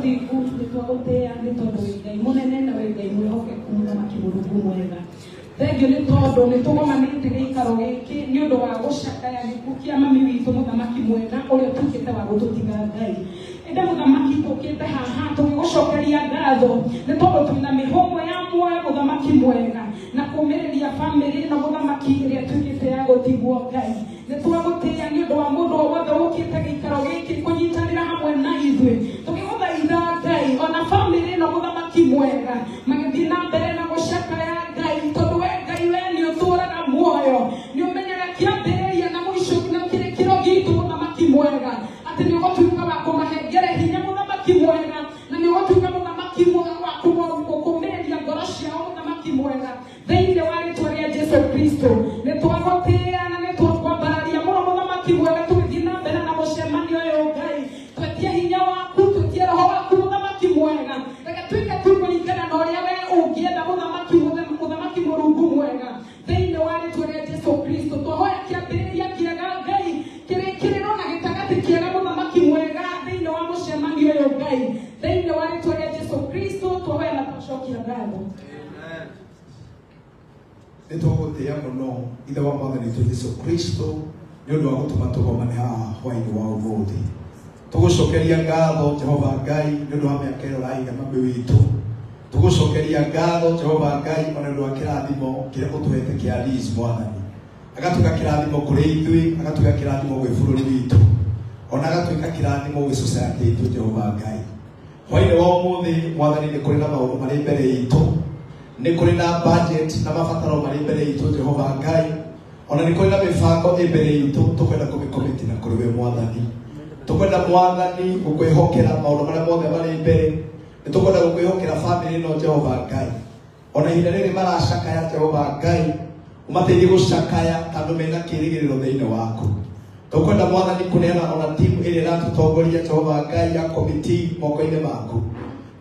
muthingu nitwagutia ni tondu Ngai munene na Ngai mwihokeku Mũthamaki Mũrungu mwega. Thengio nĩ tondũ nĩ tũgomanĩte gĩikaro gĩkĩ nĩ ũndũ wa gũcakaya gĩkuũ kĩa mami witũ Mũthamaki mwega ũrĩa ũtuĩkĩte wa gũtũtiga Ngai. Ende Mũthamaki tũkĩte haha tũgĩgũcokeria ngatho nĩ tondũ twĩna mĩhũmũ ya muoyo Mũthamaki mwega na kũũmĩrĩria bamĩrĩ na Mũthamaki ĩrĩa ĩtuĩkĩte ya gũtigwo Ngai. Nĩ twagũtĩĩa nĩ ũndũ wa mũndũ o wothe ũkĩte gĩikaro gĩkĩ kũnyitanĩra hamwe na ithuĩ tũgĩgũthaitha Ngai ona bamĩrĩ na Mũthamaki mwega magĩthiĩ na mbere na gũcakaya Ngai tondũ we Ngai we nĩ ũtũũraga muoyo nĩ ũmenyaga kĩambĩrĩria na mũico na kĩrĩkĩro gitũ Mũthamaki mwega atĩ nĩ ũgũtuĩka wa kũmahengere hinya Mũthamaki mwega na nĩ ũgũtuĩka Mũthamaki mwega wa kũmũkũmĩrĩria ngoro ciao Mũthamaki mwega thĩinĩ wa rĩĩtwa rĩa Jesũ Kristo. Nĩ twagũtĩĩa na nĩ twakwambararia mũno Mũthamaki mwega tũgĩthiĩ na mbere na mũcemanio ũyũ Ngai twetie hinya waku twetie roho waku Mũthamaki mwega reke tuĩke tu kũringana na ũrĩa we ũngĩenda Mũthamaki Mũrungu mwega thĩinĩ wa rĩĩtwa rĩa Jesũ Kristo. Twahoya kĩambĩrĩria kĩega Ngai kĩrĩkĩrĩro na gĩtagatĩ kĩega Mũthamaki mwega thĩinĩ wa mũcemanio ũyũ Ngai thĩinĩ wa rĩĩtwa rĩa Jesũ Kristo twahoya na twacokia ngatho. Nĩ twagũtĩĩa mũno ithe wa Mwathani witũ Jesũ Kristo nĩ ũndũ wa gũtũma tũgomane haha hwaĩ-inĩ wa ũmũthĩ. Tũgũcokeria ngatho Jehova Ngai nĩ ũndũ wa mĩaka ĩno ũraiga mami witũ. Tũgũcokeria ngatho Jehova Ngai ona nĩ ũndũ wa kĩrathimo kĩrĩa ũtũhete kĩa Liz Mwathani. Agatuĩka kĩrathimo kũrĩ ithuĩ, agatuĩka kĩrathimo gwĩ bũrũri witũ, ona agatuĩka kĩrathimo gwĩ society itũ Jehova Ngai. Hwaĩ-inĩ wa ũmũthĩ Mwathani nĩ kũrĩ na maũndũ marĩ mbere itũ, nĩ kũrĩ na budget na mabataro marĩ mbere itũ Jehova Ngai, ona nĩ kũrĩ na mĩbango ĩ mbere itũ tũkwenda kũmĩkomiti na kũrĩ we Mwathani. Tũkwenda Mwathani gũkwĩhokera maũndũ marĩa mothe marĩ mbere, nĩ tũkwenda gũkwĩhokera bamĩrĩ ĩno Jehova Ngai. Ona ihinda rĩrĩ maracakaya Jehova Ngai ũmateithie gũcakaya tondũ mena kĩĩrĩgĩrĩro thĩinĩ waku. Tũkwenda Mwathani kũneana ona timu ĩrĩa ĩratũtongoria Jehova Ngai ya committee moko-inĩ maku.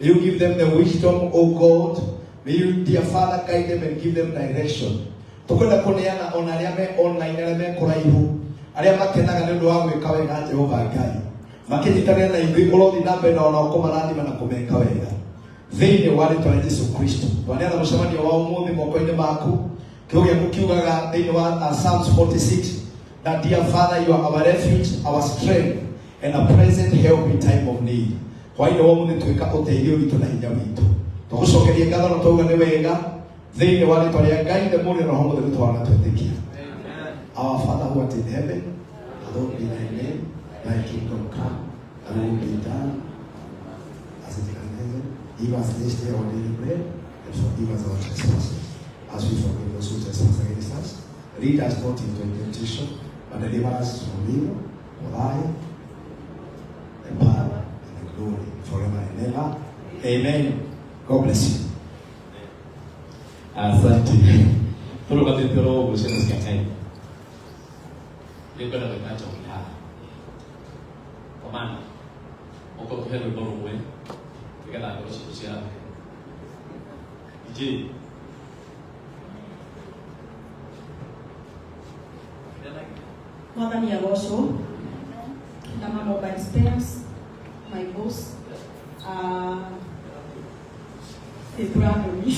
May you give them the wisdom, O God. May you, dear Father, guide them and give them direction. Tũkwenda kũneana ona arĩa me online arĩa me kũraihu arĩa makenaga nĩ ũndũ wa gwĩka wega Jehova Ngai makĩnyitanĩra na ithuĩ ũrothiĩ na mbere ona kũmarathima na kũmeka wega thĩinĩ wa rĩĩtwa rĩa Jesũ Kristo. Twaneana mũcemanio wa ũmũthĩ moko-inĩ maku. Kĩogo gĩaku kiugaga thĩinĩ wa Psalms 46 that dear Father you are our refuge, our strength and a present help in time of need. Hwaĩ-inĩ wa ũmũthĩ twĩka ũteithio witũ na hinya witũ. Tũgũcokeria ngatho na twauga nĩ wega thĩinĩ wa rĩĩtwa rĩa Ngai Ithe Mũrũ na Roho Mũtheru twana twetĩkia. Our Father who art in heaven, hallowed be thy name, thy kingdom come, thy will be done as it is in heaven. Give us this day our daily bread, and forgive us our trespasses, as we forgive those who trespass against us. Lead us not into temptation, but deliver us from evil. For thy the power and the glory forever and ever. Amen. God bless you. Asante. Toro kati toro busena sikai. Lego na kacha ukiha. Komanda. Oko kuhelo boro mwe. Ikala ko sikusia. Iji. Mwathani agocwo na ma mobile spares my boss Ebrahimi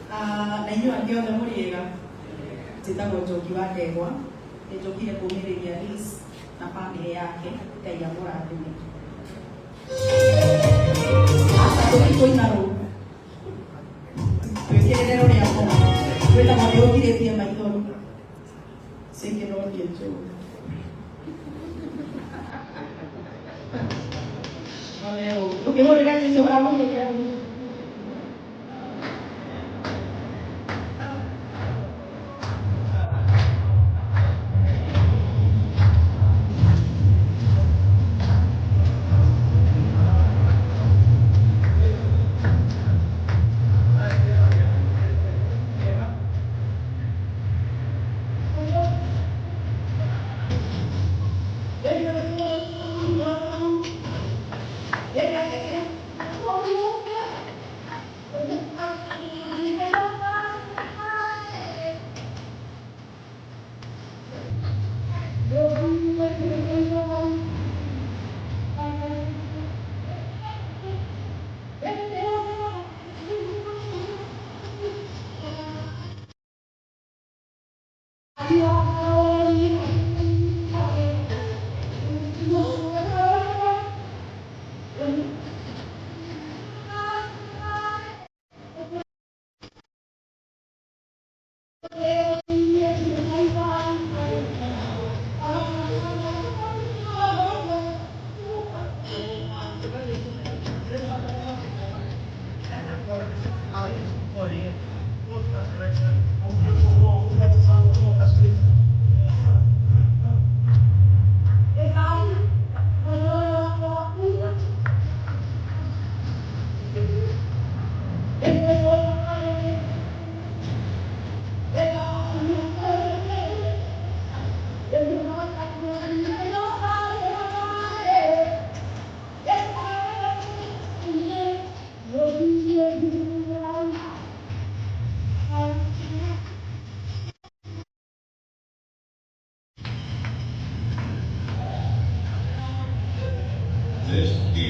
na inyuĩ andũ othe mũrĩega njĩtagwo Njoki wa Ndegwa nĩnjũkire kũũmĩrĩria Liz na bamĩrĩ yake Ngai amũrathime. Hata tũgĩkũina rũu twĩkĩrĩre rũrĩa koma twĩna mũndũ ũgirĩtie maithori singing on your too. Okay, what did I say? What I want to do?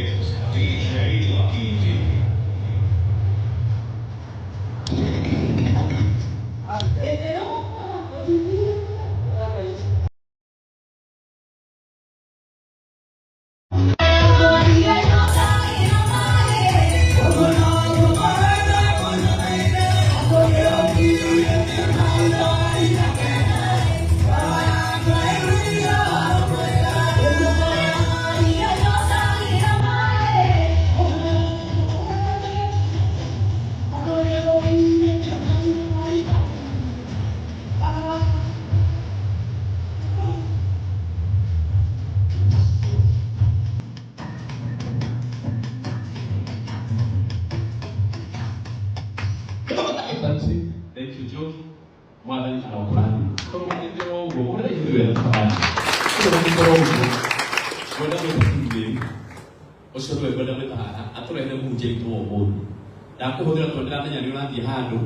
is DJ Lucky D. Thank you, Joe. Mwathani anaokurani. Kama ndio ngo, ora hiyo ya tafadhali. Kama ndio ngo. Wenda mtakimbi. Osho wenda mtahara. Aturende muje to omuntu. Ndakuhuthira twendera menya ni urathie handu.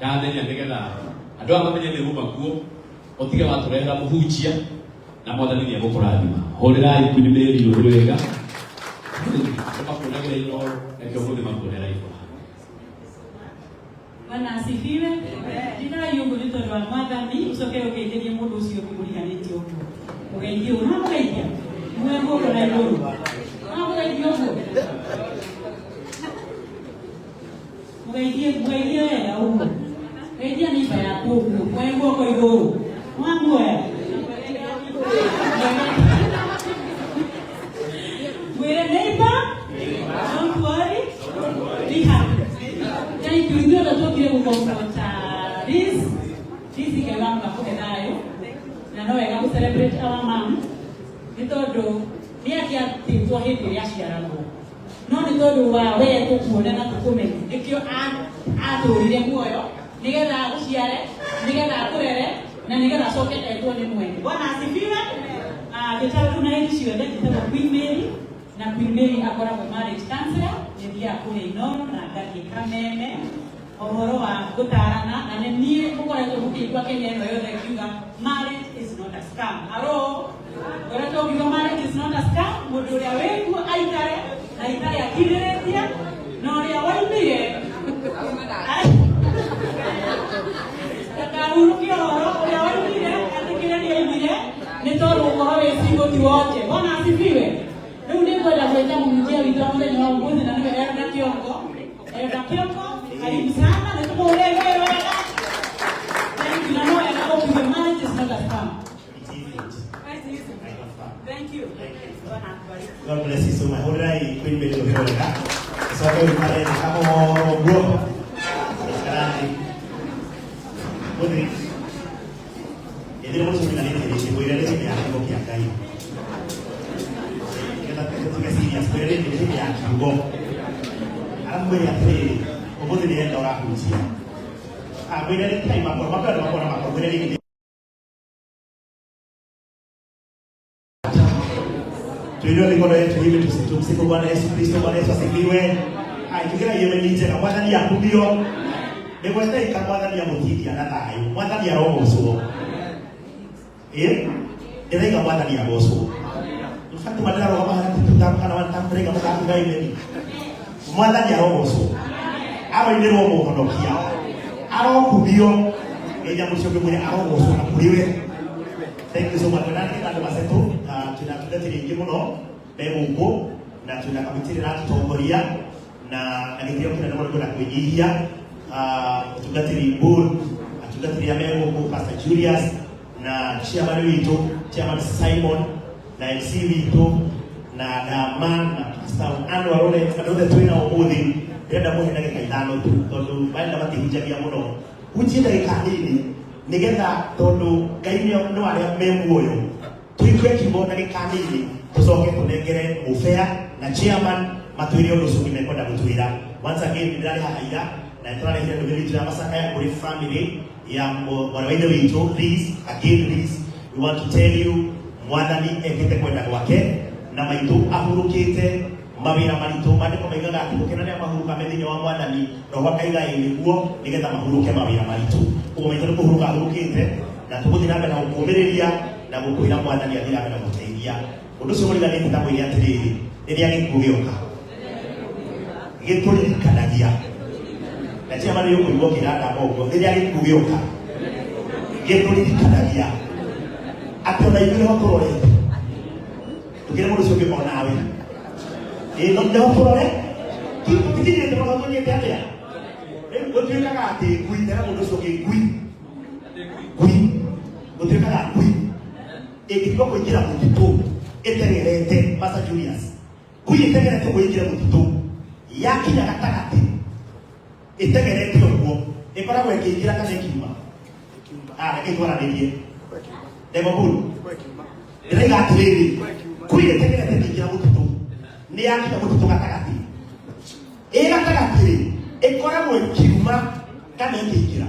Yathenya nigetha andu aba menya ni guma kuo. Otige waturehera muhunjia na mwathani ni agukurathima. Horirai Queen Mary urwega. Kama kuna gere ino na kiongozi makonera iko. Bwana asifiwe. Ndina yungu nito ndo mwathani usoke ugeithĩrie mũndũ ũcio ũkĩmũriganĩtie ũguo. Ũgeithie ũguo na mũgeithia. Mwengu ũguo na igũrũ. Na mũgeithia ũguo. Mũgeithie wega ũguo. Geithia nĩmba yaku ũguo. Mwengu ũguo igũrũ. Mwangu wega. Mwĩre neighbor. Don't worry. Be happy. Thank you. Ndio natokile kukomfort this ikewanga kukenayo na no wega ku celebrate our mom nitondo ni akiatigwo hindi ya ciaragwo no nitondo wa we kukuona na tukumenya ikio aturire muoyo nigetha guciare nigetha akurere na nigetha coke etwo ni mwene. Bwana asifiwe. Gĩtaro tuna hindi ciothe gĩtagwo Queen Mary na Queen Mary akoragwo marriage counselor nĩthia kũrĩa Inooro na ngathiĩ Kameme ũhoro wa gũtarana na nĩ niĩ mũkoretwo mũkĩigua Kenya ĩno yothe kiuga marriage is not a scam. Hello? Ngoretwo ngiuga marriage is not a scam. Mũndũ ũrĩa wĩkuo aikare na itarĩ akirĩrĩtie na ũrĩa waumire ndakarũrũkie ũhoro ũrĩa waumire atĩkĩre nĩ aumire nĩ tondũ ũhoro wĩ cigũti wote. Bwana asifiwe. Rĩu nĩ ngwenda gwĩta mũhunjia witũ wa mũthenya wa ũmũthĩ na nĩwe Elda Kĩongo. Elda Kĩongo, karibu sana. Nĩ tũmũhũrĩre wega. Thank you. Na no wega gũkiuga marriage is not a scam. Thank you. God bless you so much. Hũrĩrai Queen Mary rũhĩro wega. Coke ũikare kama ũguo. Karani. Mũthĩ. Ĩthĩre mũndũ ũcio nĩarĩkĩrĩtie mwĩre nĩ hĩndĩ ya kiugo kĩa Ngai. Spirit in the go. I'm going to pray. Over the end of our house here. I'm going to time up for my community. To you, I'm going to leave it to see one else, please, no one else was anywhere. I together you will need to have one and Yakubio. They will take a mother Yamutiki and I, one and Yaro also. Eh? They take a one and Yaroso. Fakti madara wa mahali tutamka na wantambrega mkaki gai meni. Mwadha ni arogoso. Awa ile rogo kondokia. Aro kubio. Eja mwishoke mwenye arogoso na kuliwe. Thank you so much. Nani kando maseto. Tunatiri ingimuno. Bebo uko. Na tunakamitiri na tutongoria. Na nagitiyo kina namona kuna kwenye tunatiri imbul. Tunatiri ya mego uko Pastor Julius. Na chairman wito. Chairman Simon. Na MC wito na man na pastor anu arone another twina umuthi ndenda muhe na gikaithano tu tondu baenda batihunjagia muno unjida gikahini nigetha tondu Ngai no aria memuoyo tuikwe kibo na gikahini tucoke tunengere mufea na chairman matwire undu ucio nimekwenda gutwira. Once again ndari haira na twara hira ndu witu ya masaka ya kuri family ya mwana wende wito. Please again we want to tell you mwathani ekite kwenda gwake na maitu ahurukite mawira maritu mandiko maigaga ati gukenania mahuruka methinye wa mwathani roho akaiga niguo nigetha mahuruke mawira maritu ugo maitu kuhuruka ahurukite na tuguthi nambe na gukumiriria na gukwira mwathani athira na guteithia undu ucio muriganite ta mwiri atiriri rĩrĩa gĩkuũ gĩoka gĩtũririkanagia na cia mari ũkũigua kĩganda ũguo rĩrĩa gĩkuũ gĩoka gĩtũririkanagia atĩ ona ithuĩ ho tũrorete tũkĩre mũndũ ũcio ũngĩ o nawe no nĩho tũrore tũtikinyĩte mũno tũnyĩte atĩa rĩu gũtuĩkaga atĩ ngui tena mũndũ ũcio ũngĩ ngui gũtuĩkaga ngui ĩngĩtiga kũingĩra mũtitũ ĩtengerete Pastor Julius ngui ĩtengerete kũingĩra mũtitũ yakinya gatagatĩ ĩtengerete ũguo ĩkoragwo ĩkĩingĩra kana ĩkiuma reke twaranĩrie Demo Bull ndĩraiga atĩrĩrĩ ngui ĩtengerete kũingĩra mũtitũ nĩ yakinya mũtitũ gatagatĩ gatagatĩ ĩkoragwo ĩkiuma kana ĩkĩingĩra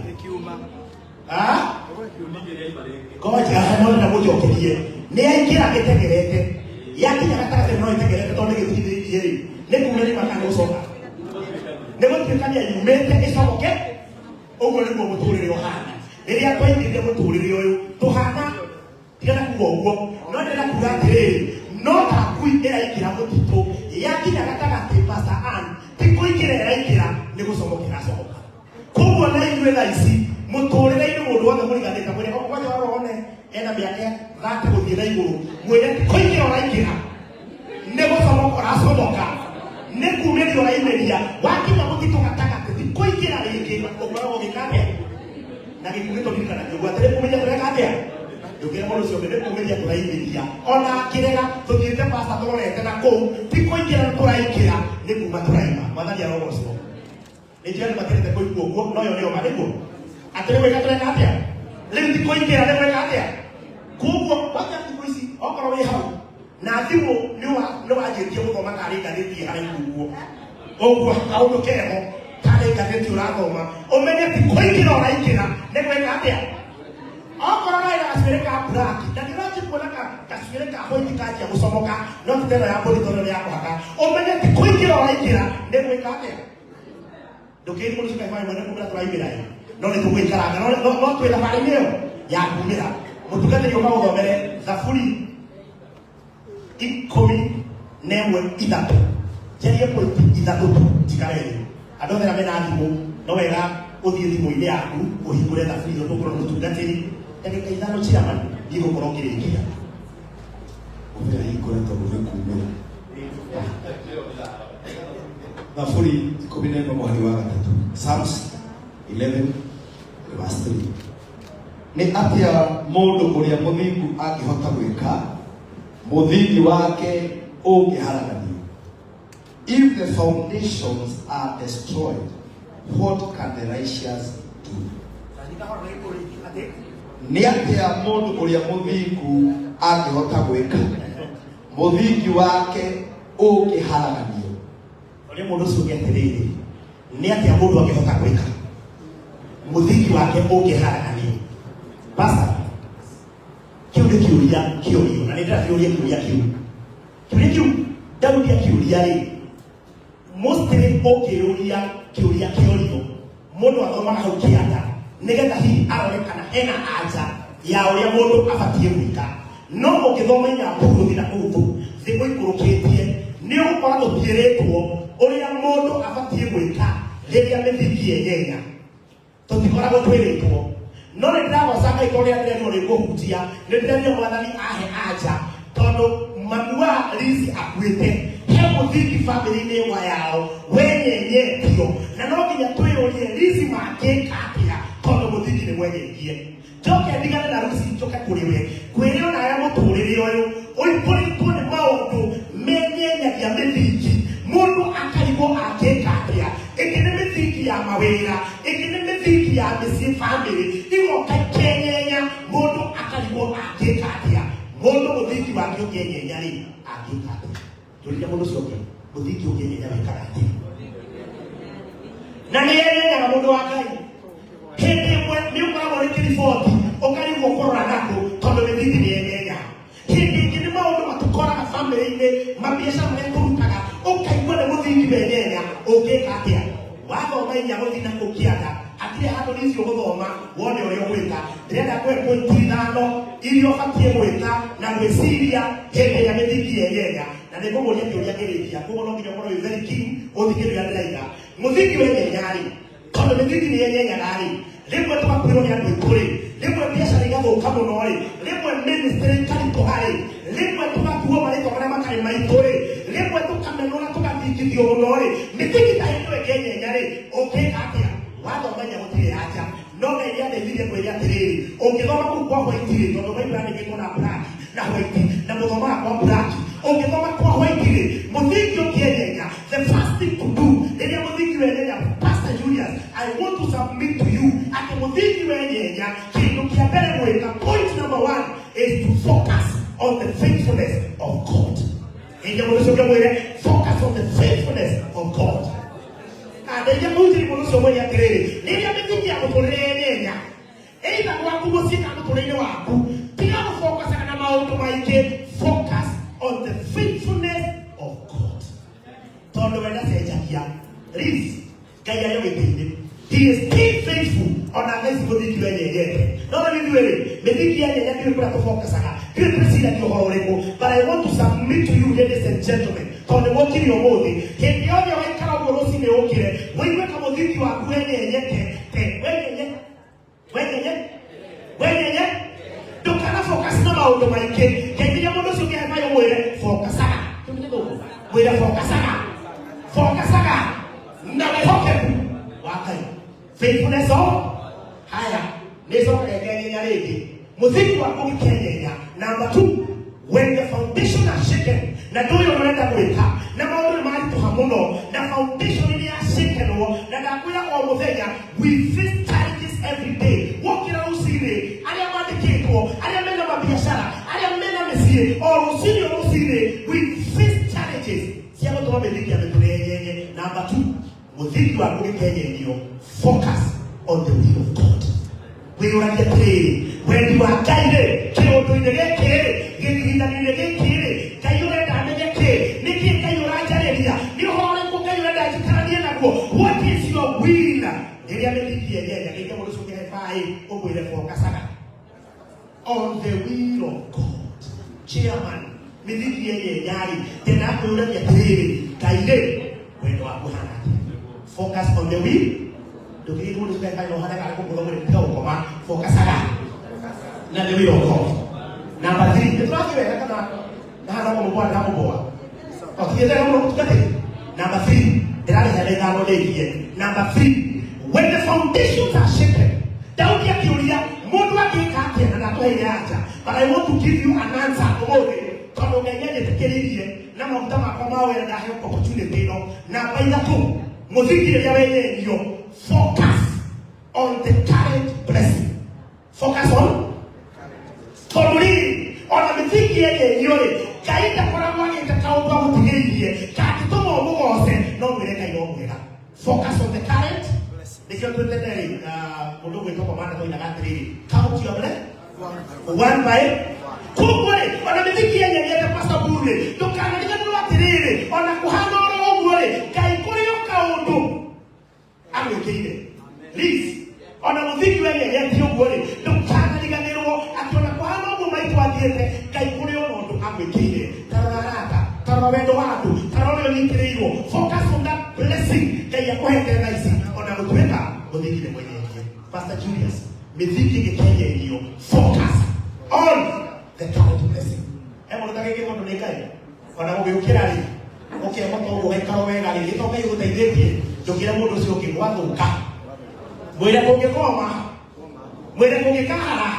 koja no na mũjokerie nĩ yaingĩra ĩtengerete yakinya gatagatĩ no ĩtengerete tondũ gĩthithĩtie rĩ nĩ kuuga nĩ makana gũcoka nĩ gũtuĩkania yumĩte ĩcoke ũguo nĩguo mũtũrĩre ũhana rĩrĩa twaingĩrire mũtũrĩre ũyũ tũhana tigana kuga ũguo no ndĩrenda kuga atĩrĩrĩ no ta ngui ĩraingĩra mũtitũ yakinya gatagatĩ Pastor Ann ti kũingĩra ĩraingĩra nĩ gũcomoka ĩracomoka koguo na ithuĩ thaa ici mũtũrĩre-inĩ mũndũ wothe mũriganĩte mwĩre okwanja warone ena mĩaka 30 gũthiĩ na igũrũ mwĩre ti kũingĩra ũraingĩra nĩ gũcomoka ũracomoka nĩ kumĩria ũraimĩria wakinya mũtitũ gatagatĩ ti kũingĩra rĩngĩ ũkoragwo gĩkatĩa na gĩkuũ tũririkanagia ũguo atĩrĩ kũmenya tũreka atĩa ndũkĩre mũndũ ũcio ũngĩ nĩ kumĩria tũraimĩria ona kĩrega tũthiĩte Pastor tũrorete na kũu ti kũingĩra tũraingĩra nĩ kuma tũraima mwathani arogocwo nĩ njĩra nĩ makerete kũigua ũguo no yo nĩyo marĩguo atĩrĩ gwĩka tũreka atĩa rĩu ti kũingĩra nĩ gwĩka atĩa koguo wanja thikũ ici okorwo wĩ hau na thimũ nĩ wanjĩtie gũthoma tarĩ ngathĩti haraihu ũguo kaũndũ keho tarĩ ngathĩti ũrathoma ũmenye ti kũingĩra ũraingĩra nĩ gwĩka atĩa okorwo no ĩna gacuĩrĩ ka buraki na ndĩroji kuona gacuĩrĩ ka hwaiti kanjia gũcomoka no ti teno ya mbũri tondũ nĩ ya kũhaka ũmenye ti kũingĩra ũraingĩra nĩ gwĩka atĩa ndũkĩri mũndũ ũcio kaimai mwene kumĩra tũraimĩra no nĩ tũgũikaranga no twĩ thabarĩ-inĩ ĩyo ya kumĩra mũtungatĩri ũka gũthomere Zaburi 11:3 njarie pointi ithatũ tu njikarere andũ othe arĩa mena thimũ no wega ũthiĩ thimũ-inĩ yaku ũhingũre Zaburi ĩyo tũkorwo nĩ mũtungatĩri ndagĩka ithano ciamani gĩgũkorwo kĩrĩkia ũmĩra hingũre tondũ nĩ kumĩra Zaburi 11:3 Psalms 11:3 nĩ atĩa mũndũ ũrĩa mũthingu angĩhota gwĩka mũthingi wake ũngĩharaganio if the foundations are destroyed what can the righteous do nĩ atĩa mũndũ ũrĩa mũthingu angĩhota gwĩka mũthingi wake ũngĩharaganio ũrĩa mũndũ ũcio ũngĩatĩrĩrĩ nĩ atĩa mũndũ angĩhota gwĩka mũthingi wake ũngĩharaganio Pastor kĩu nĩ kĩũria kĩũrio na nĩ ndĩrakĩũria kĩũria kĩu Daudi akĩũria rĩ mostly ũkĩũria kĩũria kĩũrio mũndũ athomaga hau kĩanda nĩgetha hihi arore kana ena anja ya ũrĩa mũndũ abatiĩ gwĩka no ũngĩthoma Inyambũrũ na kũu thĩ gũikũrũkĩtie nĩ ũgũkora tũtiĩrĩtwo ũrĩa mũndũ abatiĩ gwĩka rĩrĩa mĩthingi yenyenya tũtikoragwo twĩrĩtwo no nĩ ndĩragocanga ikorĩa ndĩrerwo nĩ kũhutia nĩ ndĩrerio mwathani ahe anja tondũ mami wa Lizi akuĩte he mũthingi famĩlĩ-inĩ ĩmwe yao wenyenyetio na no nginya twĩyũrie Lizi mangĩka atĩa tondũ mũthingi nĩ mwenyenyie njoke ndigane na Lizi njoke kũrĩ we kwĩrĩ ona ya mũtũrĩre ũyũ ũikũrĩtwo nĩ maũndũ menyenyagia mĩthingi mũndũ akarigwo angĩka atĩa ĩngĩ nĩ mĩthingi ya mawĩra ĩngĩ nĩ mĩthingi ya mĩciĩ famĩlĩ igoka ikenyenya mũndũ akarigwo angĩka atĩa mũndũ mũthingi wake ũngĩenyenya rĩ angĩka atĩa tũrĩria mũndũ ũcio ũngĩ mũthingi ũngĩenyenya wĩkaga atĩa na nĩ yenyenyaga mũndũ wa Ngai hĩndĩ ĩmwe nĩ ũkoragwo rĩ kĩriboti ũkarigwo kũrora nakũ tondũ mĩthingi nĩ yenyenya hĩndĩ ĩngĩ nĩ maũndũ matũkoraga famĩlĩ-inĩ mabiacara marĩa tũrutaga ũkaigua nĩ mũthingi wenyenya ũngĩka atĩa wathoma inya gũthiĩ na kũu kĩanda atirĩ handũ nĩcio gũthoma wone ũrĩa ũgwĩka ndĩrenda kũhe pointi ithano iria ũbatiĩ gwĩka na gwĩciria hĩndĩ ĩrĩa mĩthingi yenyenya na na nĩ kũmũria kĩũria kĩrĩkia koguo no nginya ũkorwo very keen ũthikĩrĩria ndĩraiga mũthingi wenyenyarĩ tondũ mĩthingi nĩ yenyenyaga-rĩ rĩmwe tũgakwĩrwo nĩ andũ aitũ-rĩ rĩmwe biacara igathũka mũno-rĩ rĩmwe ministry ĩkarĩtũha-rĩ rĩmwe tũgakuo marĩtwa marĩa makarĩ maitũ-rĩ rĩmwe tũkamenwo na tũgathingithio mũno-rĩ mĩthingi ta ĩno ĩngĩenyenya-rĩ ũngĩka atĩa wathomenya gũtirĩ anja no Ngai nĩandeithirie kwĩra atĩrĩrĩ ũngĩthoma kũu kwa white-rĩ tondũ Bible yandĩkĩtwo na black na white na mũthomaga kwa black ũngĩthoma kwa white-rĩ mũthingi ũkĩenyenya the first thing to do rĩrĩa mũthingi wenyenya Pastor Julius I want to submit to you atĩ mũthingi wenyenya kĩndũ kĩa mbere gwĩka point number 1 is to focus on the faithfulness of God. Ĩrĩa mũndũ ũcio mwĩre focus on the faithfulness of God. Ndeithia mũhunjĩri mũndũ ũcio mwĩre atĩrĩrĩ rĩrĩa mĩthingi ya mũtũrĩre yenyenya either gwaku mũciĩ kana mũtũrĩre waku tiga gũfokasaga na maũndũ maingĩ focus on the faithfulness of God. Tondũ we ndacenjagia Reese Ngai arĩ gĩtĩ-inĩ he is still faithful ona thaici mũthingi wenyenyete no na nĩthuĩ-rĩ mĩthingi yenyenya ndiũĩ kũrĩa tũfokasaga ndiũĩ twĩciragia ũhoro ũrĩkũ but I want to submit to you ladies and gentlemen tondũ mũkiri ũmũthĩ hĩndĩ yothe waikara ũguo rũcinĩ ũkĩre wĩigue kamũthingi waku wenyenyete wenyenye ndũkana focus na maũndũ maingĩ ngeithiria mũndũ ũcio ũngĩhe mayo mwĩre focasaga mwĩre focasaga na wĩhokeku wa Ngai faithfulness of haya nĩcoka ngenyenya rĩngĩ mũthingi waku gĩkenyenya number 2 when the foundation are shaken na ndũyũ ũrenda gwĩka na maũndũ nĩmaritũha mũno na foundation nĩ yashakenwo na ndakwĩra o mũthenya we face challenges every day wokĩra rũcinĩ arĩa mandĩkĩtwo arĩa mena mabiacara arĩa mena mĩciĩ o rũcinĩ we face challenges cia gũtũma mĩthingi ya mĩtũrĩenyenye number 2 mũthingi waku gĩkenyenio focus on the will of God. Wĩyũragia atĩrĩrĩ wendi wa Ngai-rĩ kĩũndũ-inĩ gĩkĩ-rĩ gĩthihinda-inĩ gĩkĩ-rĩ Ngai ũrenda amenye kĩ nĩkĩ Ngai ũranjarĩria nĩ ũhoro ũrĩkũ Ngai ũrenda njikaranie naguo what is your will rĩrĩa mĩthingi yenyenya gĩkĩ mũndũ ũcio ũkĩhe baĩ ũmwĩre focasaga on the will of God. Chairman mĩthingi yenyenya-rĩ tena akwĩyũragia atĩrĩrĩ Ngai-rĩ wendo waku hana focus on the will. Dukiri mundu kaya no hana kala ko ngomore tiga ukoma focasaga na the will of God. Number 3 nitwaki wega kana na hana ko mubwa na mubwa okiyeza ko mundu tukate. Number 3 ndari hele ngalo lekie. Number 3 when the foundations are shaken Daudi akiulia mundu akika atena na toheire aja but I want to give you an answer omore tondu ngenyeje tikiririe na mafuta makwa mawe ndahe opportunity no na baida tu muziki ya wenyenyo focus on the current blessing. Focus on a mithiki yenyewe kaita kwa mwani itakao kwa mtigirie katitomo mugose no mwireka inomwira. Focus on the current nikio tuteneri mundu gwito kwa maana toina gatiriri count your blessing one by kubwe ona mithiki yenyewe ta pastor bure tukana nikano atiriri ona kuhana oro ogore kai kuri yokaundu amwikire please ona muthiki wenyewe ti ogore tukana niganirwo atona kuhana ogu maitu athiete kai kuri ondo amwikire tarora wendo watu tarora nikireirwo focus on that blessing kai yakwete naisi ona gutweka muthiki mwenyewe Pastor Julius mithiki gikenyerio focus on the current blessing emo ndageke ndo nekai ona mugiukira ri okay moto ugo ekaro wega ri gitoka yuteithĩtie ndukira mundu ucio kigwathuka mwire kungikoma mwire kungikara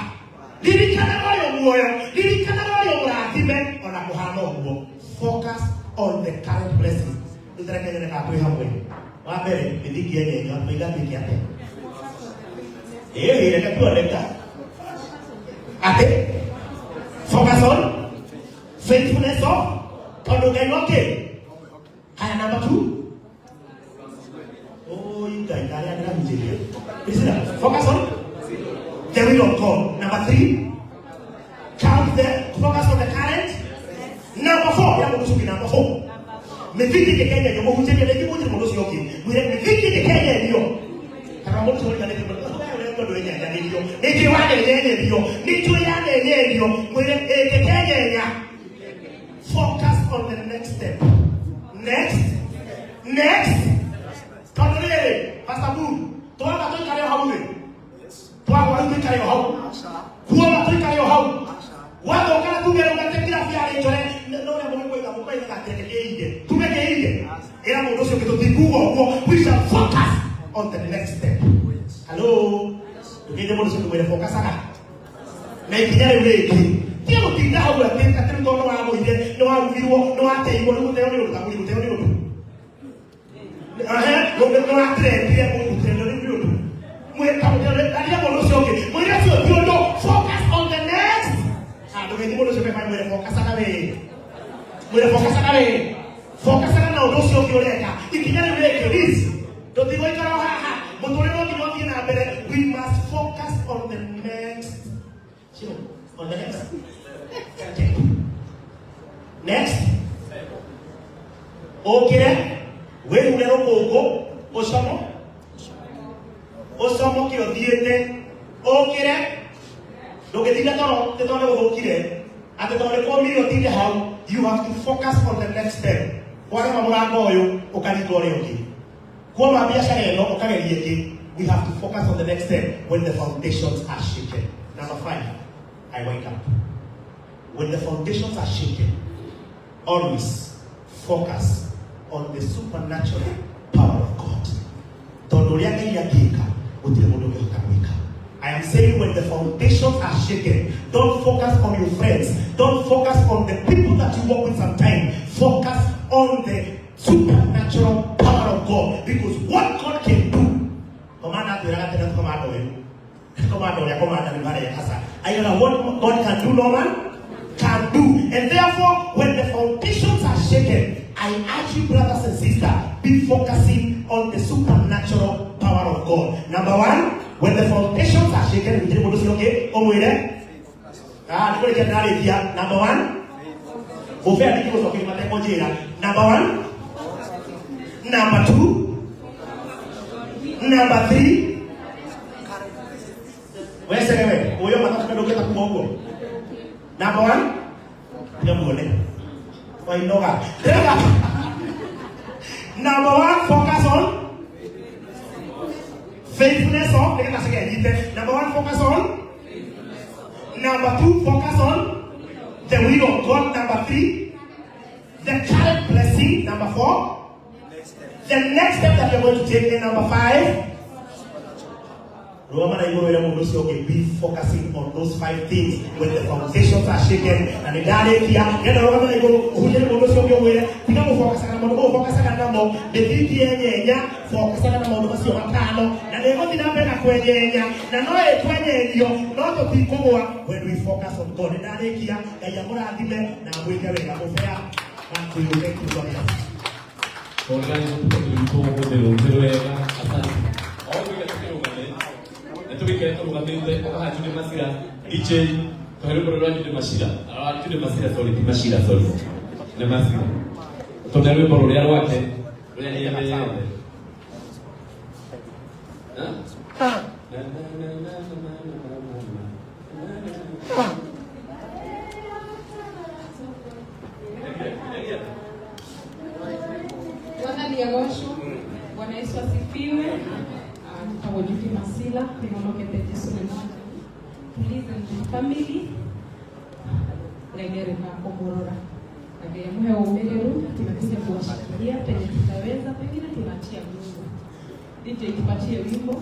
ririkana wayo muoyo ririkana wayo murathime ona kuhana uguo focus on the current blessing ndĩrekene na twi hamwe wa mbere mithiki yenyewe atũigatĩke atĩ reke tuoneka atĩ focus on faithfulness of tondu Ngai wake haya number 2 you guys are not Nigeria. Listen up. Focus on the will of God. Number 3 focus on the current. Number 4 ya mtu number 4 methiki Kenya ndio mtu ndiye ndiye mtu mmoja yoki mwile methiki Kenya ndio kama mtu mmoja ndiye mtu ndio yeye ndio ndio wale yeye ndio ndio yale yeye ndio mwile Kenya focus on the next mundu ucio gitutikugo we shall focus on the next step. Hello. Ukije mundu ucio mwere focus aga. Na ikinya riu riki. Tiyo gutinda hau ati ndono wa muire no wagirwo no wateirwo ni muteo ni uruta muteo ni uruta. No atretie mundu tendo ni uruta. Mweka muteo ali mundu ucio ngi. Mwire ucio biondo focus on the next. Ndugu mundu ucio kwa mwere focus aga we. Mwere focus aga we. Focus aga na undu ucio ngi ureka. Ikinya riu riki this. Ndotigo ikaro haha. Mutore no ngi na mbere. We must focus on the next. Sure. On the next. Okay. Next. Okay. We ulero koko. Osomo. Osomo kio diete. Okay. Doke tinda toro. Te toro gokire. Ate toro ko mi otinde how. You have to focus on the next step. Wale mamurango oyo. Okani tore oki. Kwa mabiashara eno. Okani yeki. We have to focus on the next step when the foundations are shaken. Number 5. I wake up. When the foundations are shaken, always focus on the supernatural power of God. I am saying when the foundations are shaken, don't focus on your friends. Don't focus on the people that you work with sometimes. Focus on the supernatural power of God. Because what God can do, I don't know what God can do, no man can do. And therefore, when the foundations are shaken, I urge you, brothers and sisters, be focusing on the supernatural power of God. Number 1, when the foundations are shaken, number 1, number 1, number 2, number 3. Where's the way? Oyo matatu ndoka kumogo. Number 1, nyamole. Why noga? Number 1, focus on faithfulness of. Number 1, focus on. Number 2, focus on the will of God. Number 3, the current blessing. Number 4, the next step that you're going to take. And number 5. Be focusing on those 5 things when the foundations are shaken. And the daddy here, when we focus on God. Tubikere turugamirize akahajude masira DJ tohero bororwajude mashira abajude masira sorry ne masira tonero bororo ya wake ule ya ya Bwana Yesu asifiwe. Tawajiki masila Pimoloke Tejisu Please and family Legere na komorora Agaya muhe umereru Tunakisia kuwashikilia penye tutaweza pengine tunachia Mungu DJ tupatie wimbo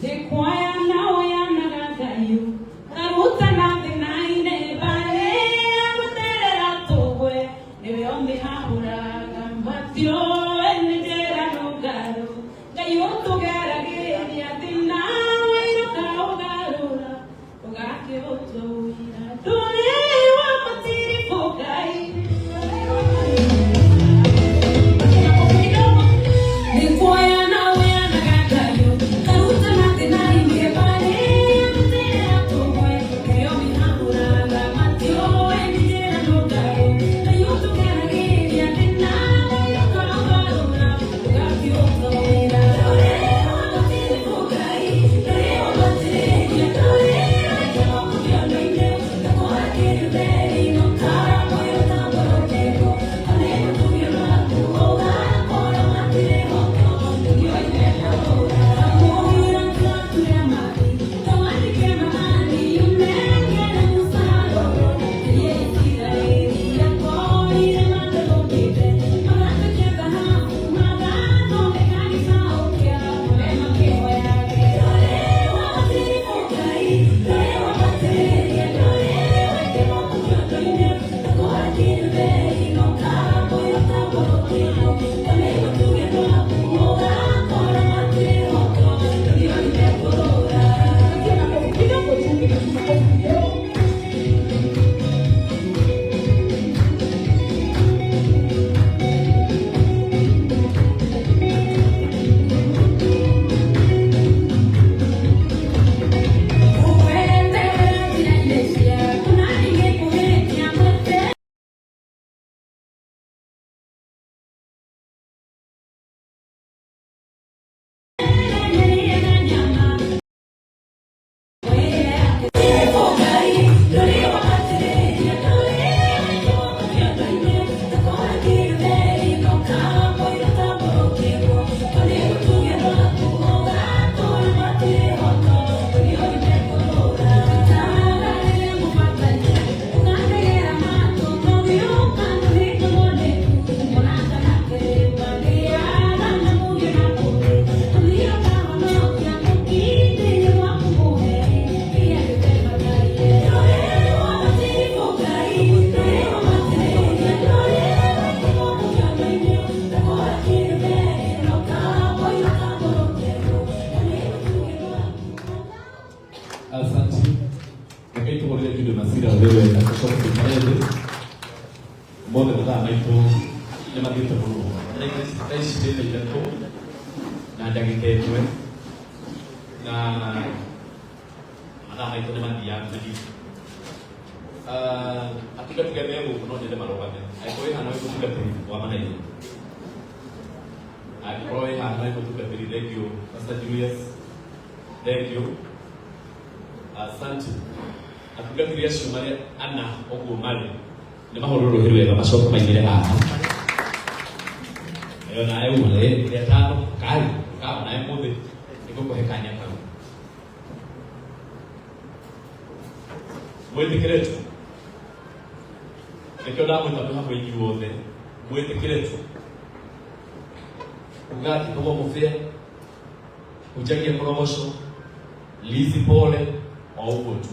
Zekwaya nao ya nagagayu Karuta na vinaine Bale Muterera togwe Newe ombi hauraga Matio nĩ mathiĩte mũno thaa ici nĩ thaa ithatũ na ndagĩka ĩmwe na mathaa maitũ nĩ mathiaga mathiĩ atungatĩri me gũkũ no nyende marũgame angĩkorwo ĩhana wĩ mũtungatĩri wa Manaigua angĩkorwo ĩhana wĩ mũtungatĩri thengiũ Pastor Julius thengiũ asante atungatĩri acio marĩ ana ũguo marĩ nĩ mahũrwo rũhĩ wega macoke maigĩre haha nawe uone ile tano kali kama naye mũthĩ nĩgũkũhe kanya kau mwĩtĩkĩre tu nĩkĩo ndamwĩta hamwe inyuothe mwĩtĩkĩre tu ugati kama mũbĩa ujagie promotion lizi pole au ũguo tu